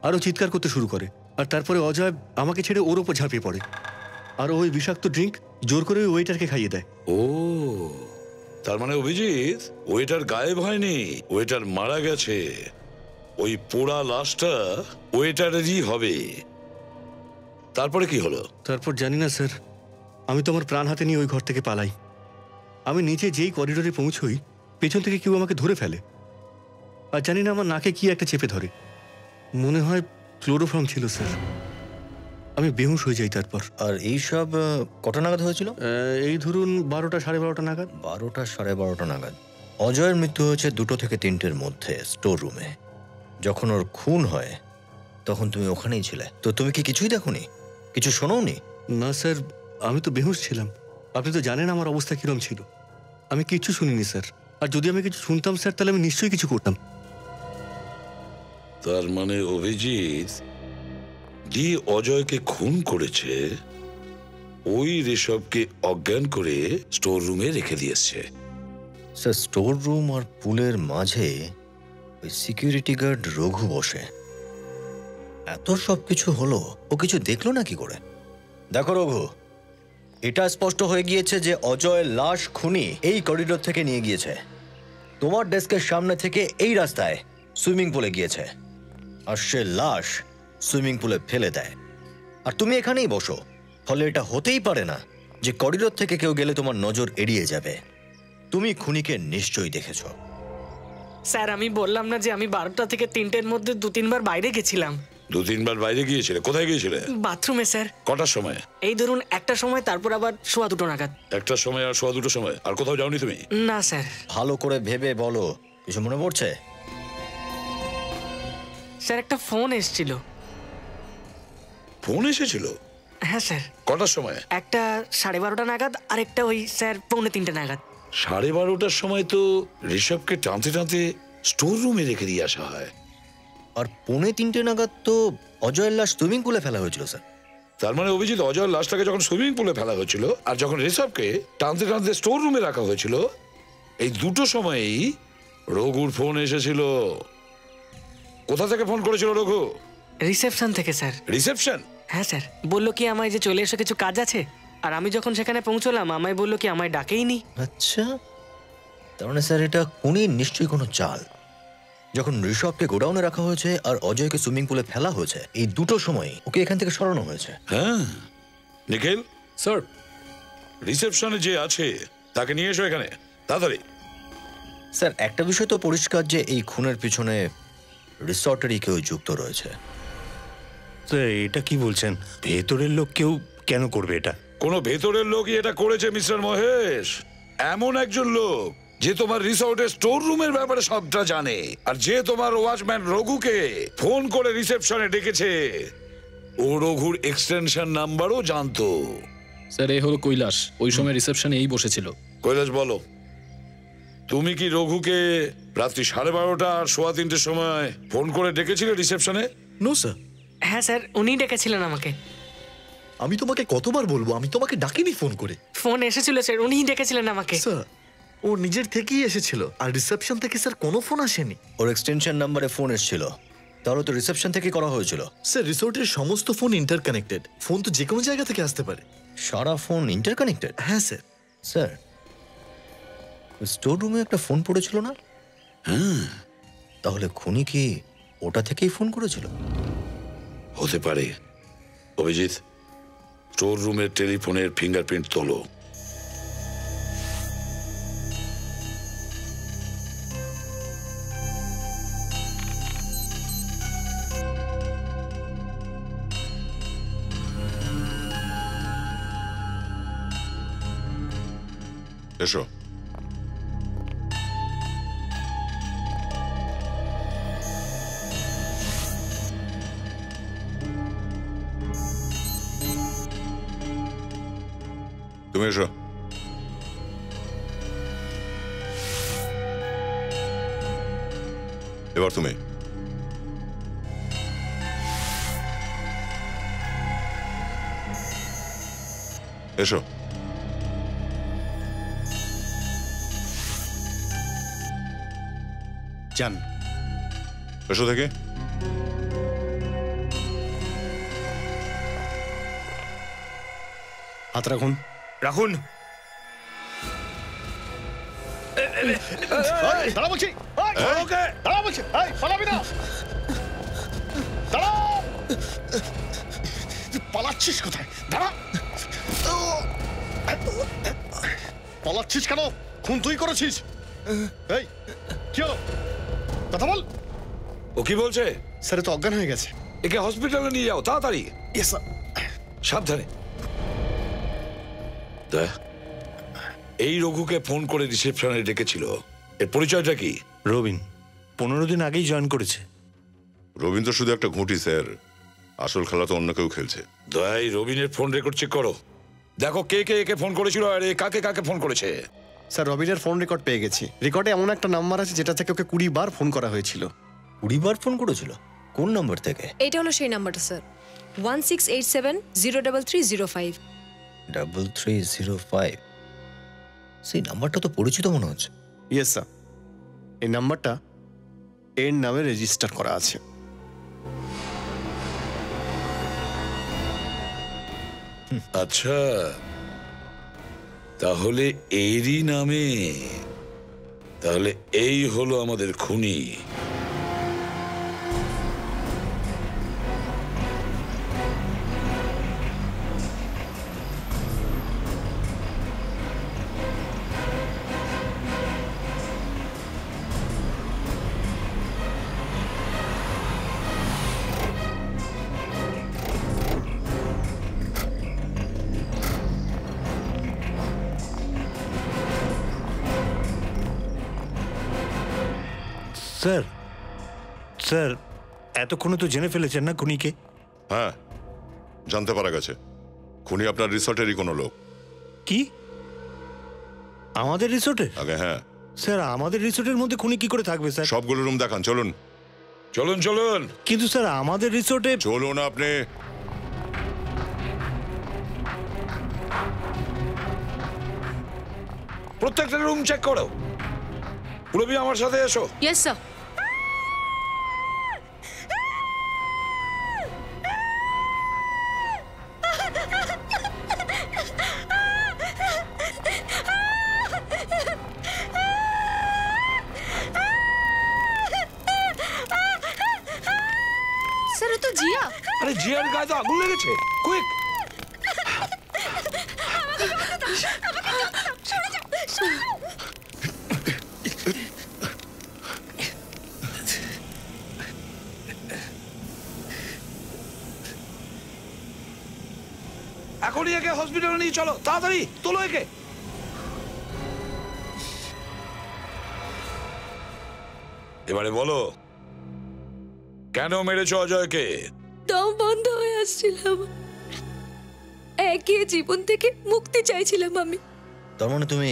আরও চিৎকার করতে শুরু করে, আর তারপরে অজয় আমাকে ছেড়ে ওর ওপর ঝাঁপিয়ে পড়ে, আর ওই বিষাক্ত ড্রিঙ্ক জোর করে ওই ওয়েটারকে খাইয়ে দেয়। ও, তার মানে অভিজিৎ ওয়েটার গায়েব হয়নি, ওয়েটার মারা গেছে। ওই পোড়া লাশটা ওয়েটারেরই হবে। তারপরে কি হলো? তারপর জানি না স্যার, আমি তো আমার প্রাণ হাতে নিয়ে ওই ঘর থেকে পালাই। আমি নিচে যেই করিডোরে পৌঁছই, পেছন থেকে কেউ আমাকে ধরে ফেলে, আর জানি না আমার নাকে কি একটা চেপে ধরে, মনে হয় ক্লোরোফর্ম ছিল স্যার। আমি বেহুশ হয়ে যাই তারপর। আর এই সব কটা নাগাদ হয়েছিল? এই ধরুন 12টা সাড়ে 12টা নাগাদ। 12টা সাড়ে 12টা নাগাদ। অজয়ের মৃত্যু হয়েছে 2টো থেকে 3টের মধ্যে স্টোর রুমে। যখন ওর খুন হয় তখন তুমি ওখানেই ছিলে, তো তুমি কি কিছুই দেখোনি, কিছু শোনোনি? না স্যার, আমি তো বেহুশ ছিলাম। আপনি তো জানেন আমার অবস্থা কিরম ছিল। আমি কিচ্ছু শুনিনি স্যার, আর যদি আমি কিছু শুনতাম স্যার তাহলে আমি নিশ্চয়ই কিছু করতাম। তার মানে অভিজিৎ যে অজয়কে খুন করেছে ওই ঋষভকে অজ্ঞান করে স্টোর রুমে রেখে দিয়েছে। স্যার, স্টোর রুম আর পুলের মাঝে ওই সিকিউরিটি গার্ড রঘু বসে। এত সব কিছু হলো, ও কিছু দেখলো না কি করে? দেখো রঘু, এটা স্পষ্ট হয়ে গিয়েছে যে অজয়ের লাশ খুনি এই করিডোর থেকে নিয়ে গিয়েছে, তোমার ডেস্কের সামনে থেকে এই রাস্তায় সুইমিং পুলে গিয়েছে, আর সে লাশ সুইমিং পুলে ফেলে দেয়, আর তুমি এখানেই বসো। ফলে এটা হতেই পারে না যে করিডোর থেকে কেউ গেলে তোমার নজর এড়িয়ে যাবে। তুমি খুনিকে নিশ্চয়ই দেখেছো। স্যার, আমি বললাম না যে আমি 12টা থেকে 3টের মধ্যে 2-3 বার বাইরে গেছিলাম। 2-3 বার বাইরে গিয়েছিলে? কোথায় গিয়েছিলে? বাথরুমে স্যার। কটার সময়? এই ধরুন 1টার সময়, তারপর আবার 2:15 নাগাদ। 1টার সময় আর 2:15 সময়? আর কোথাও যাওনি তুমি? না স্যার। ভালো করে ভেবে বলো, কিছু মনে পড়ছে? স্যার, একটা ফোন এসেছিল। ফোন এসেছিল? হ্যাঁ স্যার। কটার সময়? একটা 12:30 নাগাদ, আর একটা ওই স্যার 2:45 নাগাদ। 12:30টার সময় তো ঋষভকে টানতে টানতে স্টোর রুমে রেখে দিয়ে আসা হয়, আর 2:45 নাগাদ তো অজয়ের লাশ সুইমিং পুলে ফেলা হয়েছিল স্যার। তার মানে অভিজিৎ অজয়ের লাশটাকে যখন সুইমিং পুলে ফেলা হয়েছিল আর যখন ঋষভকে টানতে টানতে স্টোর রুমে রাখা হয়েছিল, এই দুটো সময়েই রঘুর ফোন এসেছিল। কোথা থেকে ফোন করেছিল রঘু? রিসেপশন থেকে স্যার। রিসেপশন? হ্যাঁ স্যার, বললো কি আমায় যে চলে এসে কিছু কাজ আছে, আর আমি যখন সেখানে পৌঁছলাম আমায় বললো কি আমায় ডাকেইনি। আচ্ছা, তার মানে স্যার এটা খুনির নিশ্চয়ই কোনো চাল। যখন ঋষভকে গোডাউনে রাখা হয়েছে আর অজয়কে সুইমিং পুলে ফেলা হয়েছে, এই দুটো সময় ওকে এখান থেকে সরানো হয়েছে। হ্যাঁ নিখিল স্যার, রিসেপশনে যে আছে তাকে নিয়ে এসো এখানে তাড়াতাড়ি। স্যার, একটা বিষয় তো পরিষ্কার যে এই খুনের পিছনে রিসর্টেরই কেউ যুক্ত রয়েছে। এটা কি বলছেন? ভেতরের লোক কেউ কেন করবে এটা? কোনো ভেতরের লোকই এটা করেছে মিস্টার মহেশ। এমন একজন লোক যে তোমার রিসর্টের স্টোর রুমের ব্যাপারে সবটা জানে, আর যে তোমার ওয়াচম্যান রঘুকে ফোন করে রিসেপশনে ডেকেছে, ও রঘুর এক্সটেনশন নাম্বারও জানতো। স্যার, এই হলো কৈলাস, ওই সময় রিসেপশনে এই বসেছিল। কৈলাস বলো, তুমি কি রঘুকে রাত্রি 12:30 আর 3:15 সময় ফোন করে ডেকেছিলে রিসেপশনে? No sir. হ্যাঁ স্যার, উনি ডেকেছিলেন আমাকে। আমি তোমাকে কতবার বলবো, আমি তোমাকে ডাকিনি ফোন করে। ফোন এসেছিল স্যার, উনিই ডেকেছিলেন আমাকে। স্যার, ও নিজের থেকেই এসেছিল, আর রিসেপশন থেকে স্যার কোনো ফোন আসেনি। ওর এক্সটেনশন নাম্বারে ফোন এসেছিল, তাহলে তো রিসেপশন থেকে করা হয়েছিল। স্যার, রিসোর্টের সমস্ত ফোন ইন্টারকানেক্টেড, ফোন তো যে কোনো জায়গা থেকে আসতে পারে। সারা ফোন ইন্টারকানেক্টেড? হ্যাঁ স্যার। স্যার, স্টোর রুমে একটা ফোন পড়েছিল না? হ্যাঁ। তাহলে খুনি কি ওটা থেকেই ফোন করেছিল? হতে পারে। অভিজিৎ, স্টোর রুমের টেলিফোনের ফিঙ্গারপ্রিন্ট তোলো। এসো। তুমি এসো। এবার তুমি। এসো। যান। এসো থেকে। হাত রাখুন। রাখুন। দাঁড়া বলছি, দাঁড়া বলছি, পালাবি না, দাঁড়া। পালাচ্ছিস কোথায়? দাঁড়া। পালাচ্ছিস কেন? খুন তুই করেছিস। এই কি হলো? কথা বল। ও কি বলছে? স্যার তো অজ্ঞান হয়ে গেছে। একে হসপিটালে নিয়ে যাও তাড়াতাড়ি। Yes sir. সাবধানে। এই রঘুকে ফোন করে রিসেপশনে ডেকেছিল। এর পরিচয়টা কি? রবিন 15 দিন আগেই জয়েন করেছে। রবিন তো শুধু একটা ঘুঁটি স্যার, আসল খেলা তো অন্য কেউ খেলছে। দয়াই রবিনের ফোন রেকর্ড চেক করো, দেখো কে কে একে ফোন করেছিল আর এ কাকে কাকে ফোন করেছে। স্যার রবিনের ফোন রেকর্ড পেয়ে গেছি। রেকর্ডে এমন একটা নাম্বার আছে যেটা থেকে ওকে 20 বার ফোন করা হয়েছিল। 20 বার ফোন করেছিল? কোন নাম্বার থেকে? এটা হলো সেই নাম্বারটা স্যার, 1687-03305। 3305? সেই নাম্বারটা তো পরিচিত মনে হচ্ছে। ইয়েস স্যার, এই নাম্বারটা এর নামে রেজিস্টার করা আছে। আচ্ছা, তাহলে এরই নামে, তাহলে এই হলো আমাদের খুনি। স্যার, স্যার এতক্ষণে তো জেনে ফেলেছেন না খুনিকে? হ্যাঁ, জানতে পারা গেছে খুনি আপনার রিসর্টেরই কোনো লোক। কি? আমাদের রিসর্টে? আগে হ্যাঁ স্যার, আমাদের রিসর্টের মধ্যে খুনি কি করে থাকবে স্যার? সবগুলো রুম দেখান, চলুন। চলুন চলুন। কিন্তু স্যার আমাদের রিসর্টে। চলুন আপনি। প্রত্যেকটা রুম চেক করো। পুরবি আমার সাথে এসো। Yes sir. স্যার তো জিয়া। আরে জিয়ার গায়ে তো আগুন লেগেছে। কুইক। এখনই একে হসপিটালে নিয়ে চলো, তাড়াতাড়ি তোলো একে। এবারে বলো, কেন মেরেছো অজয়কে? দম বন্ধ হয়ে আসছিলাম, একই জীবন থেকে মুক্তি চাইছিলাম আমি। তার মানে তুমি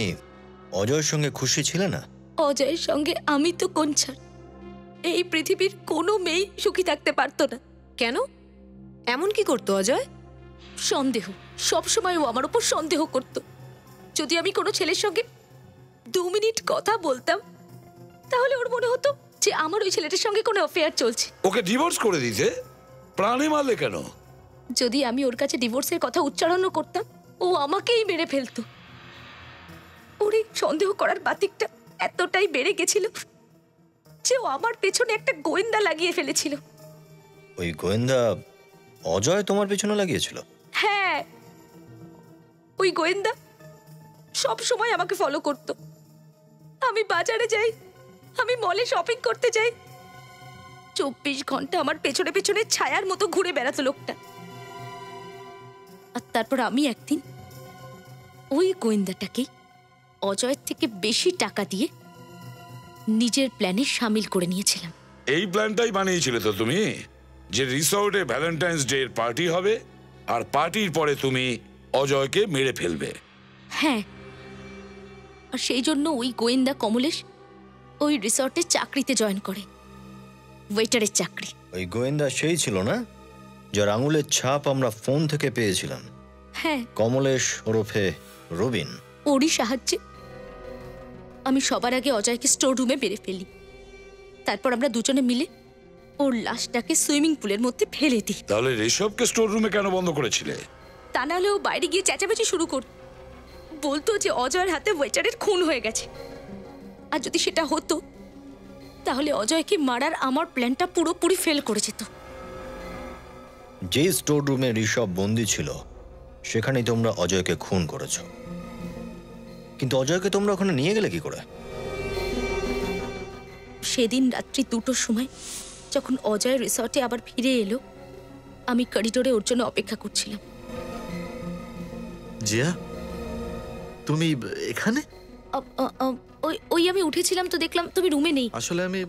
অজয়ের সঙ্গে খুশি ছিলে না? অজয়ের সঙ্গে আমি তো কোন ছাড়, এই পৃথিবীর কোনো মেয়ে সুখী থাকতে পারতো না। কেন? এমন কি করতো অজয়? সন্দেহ, সবসময় ও আমার উপর সন্দেহ করত। যদি আমি কোনো ছেলের সঙ্গে 2 মিনিট কথা বলতাম, তাহলে ওর মনে হতো যে আমার ওই ছেলেটার সঙ্গে কোনো অ্যাফেয়ার চলছে। ওকে ডিভোর্স করে দিতে প্রাণে মারলে কেন? যদি আমি ওর কাছে ডিভোর্সের কথা উচ্চারণও করতাম, ও আমাকেই মেরে ফেলতো। ওর এই সন্দেহ করার বাতিকটা এতটাই বেড়ে গেছিল যে ও আমার পেছনে একটা গোয়েন্দা লাগিয়ে ফেলেছিল। ওই গোয়েন্দা অজয় তোমার পেছনে লাগিয়েছিল? হ্যাঁ, ওই গোয়েন্দা সব সময় আমাকে ফলো করত। আমি বাজারে যাই, আমি মলে শপিং করতে যাই, 24 ঘন্টা আমার পেছনে পেছনে ছায়ার মতো ঘুরে বেড়াতো লোকটা। আর তারপর আমি একদিন ওই গোয়েন্দাটাকে অজয়ের থেকে বেশি টাকা দিয়ে নিজের প্ল্যানে সামিল করে নিয়েছিলাম। এই প্ল্যানটাই বানিয়েছিলে তো তুমি, যে রিসর্টে ভ্যালেন্টাইন্স ডে এর পার্টি হবে আর পার্টির পরে তুমি অজয়কে মেরে ফেলবে। হ্যাঁ, আর সেই জন্য ওই গোয়েন্দা কমলেশ ওই রিসর্টে চাকরিতে জয়েন করে, ওয়েটারের চাকরি। ওই গোয়েন্দা সেই ছিল না যার আঙুলের ছাপ আমরা ফোন থেকে পেয়েছিলাম? হ্যাঁ, কমলেশ ওরফে রবিন। ওরই সাহায্যে আমি সবার আগে অজয়কে স্টোর রুমে বেড়ে ফেলি। তারপর আমরা দুজনে মিলে ওর লাশটাকে সুইমিং পুলের মধ্যে ফেলে দিই। তাহলে ঋষভকে স্টোর রুমে কেন বন্ধ করেছিলে? তা নাহলে ও বাইরে গিয়ে চেঁচামেচি শুরু করত, বলতো যে অজয়ের হাতে ওয়েটারের খুন হয়ে গেছে। আর যদি সেটা হতো তাহলে অজয়কে মারার আমার প্ল্যানটা পুরোপুরি ফেল করে যেত। যে স্টোর রুমে ঋষভ বন্দি ছিল সেখানেই তোমরা অজয়কে খুন করেছো, কিন্তু অজয়কে তোমরা ওখানে নিয়ে গেলে কি করে? সেদিন রাত্রি 2টোর সময় যখন অজয় রিসর্টে আবার ফিরে এলো, আমি করিডোরে ওর জন্য অপেক্ষা করছিলাম। জিয়া, তুমি এখানে? ওই আমি উঠেছিলাম তো দেখলাম তুমি রুমে নেই। আসলে আমি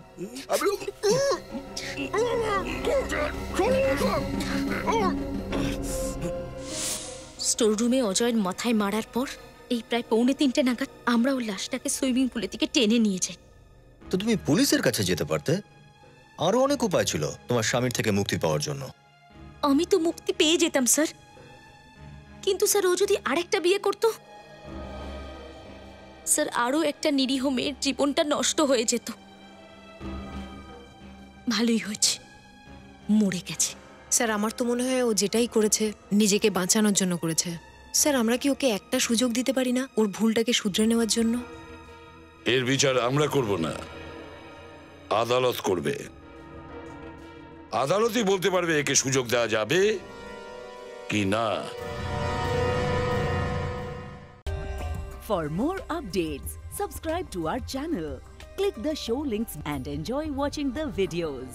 স্টোর রুমে অজয়ের মাথায় মারার পর এই প্রায় 2:45 নাগাদ আমরা ওর লাশটাকে সুইমিং পুলের দিকে টেনে নিয়ে যাই। তো তুমি পুলিশের কাছে যেতে পারতে, আরো অনেক উপায় ছিল তোমার স্বামীর থেকে মুক্তি পাওয়ার জন্য। আমি তো মুক্তি পেয়ে যেতাম স্যার, কিন্তু স্যার ও যদি আরেকটা বিয়ে করত, স্যার আরো একটা নিরীহ মেয়ের জীবনটা নষ্ট হয়ে যেত। ভালোই হয়েছে মরে গেছে। স্যার আমার তো মনে হয় ও যেটাই করেছে নিজেকে বাঁচানোর জন্য করেছে। স্যার আমরা কি ওকে একটা সুযোগ দিতে পারি না ওর ভুলটাকে শুধরে নেওয়ার জন্য? এর বিচার আমরা করব না, আদালত করবে। আদালতই বলতে পারবে একে সুযোগ দেওয়া যাবে কি না। For more updates, subscribe to our channel, click the show links and enjoy watching the videos.